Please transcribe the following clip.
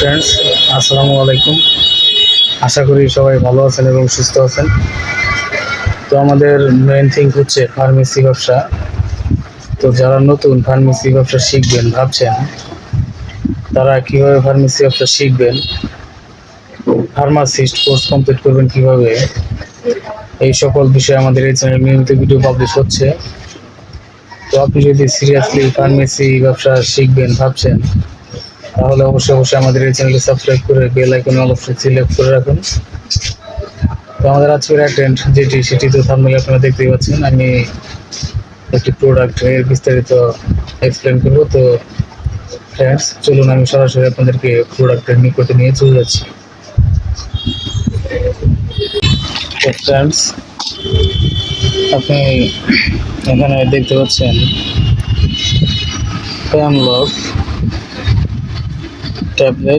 Friends, আসসালামু আলাইকুম। আশা করি সবাই ভালো আছেন এবং সুস্থ আছেন। তো আমাদের মেইন থিং হচ্ছে ফার্মেসি ব্যবসা। তো যারা নতুন ফার্মেসি ব্যবসা শিখবেন ভাবছেন, তারা কিভাবে ফার্মেসি ব্যবসা শিখবেন, ফার্মাসিস্ট কোর্স কমপ্লিট করবেন কিভাবে, এই সকল বিষয়ে আমাদের এই চ্যানেলে নিয়মিত ভিডিও পাবলিশ হচ্ছে। তো আপনি যদি সিরিয়াসলি ফার্মেসি ব্যবসা শিখবেন ভাবছেন, তাহলে অবশ্যই আমাদের এই চ্যানেলটি সাবস্ক্রাইব করে বেল আইকনে অবশ্যই সিলেক্ট করে রাখুন। তো আমাদের আজকের অ্যাটেন্ড সেটি তো থাম্বনেলে আপনারা দেখতেই পাচ্ছেন। আমি একটি প্রোডাক্ট এর বিস্তারিত এক্সপ্লেন করব। তো ফ্রেন্ডস, চলুন আমি সরাসরি আপনাদেরকে প্রোডাক্টের নিকটে নিয়ে চলে যাচ্ছি। তো ফ্রেন্ডস, আপনি এখানে দেখতে পাচ্ছেন প্যানলক ট্যাবলেট।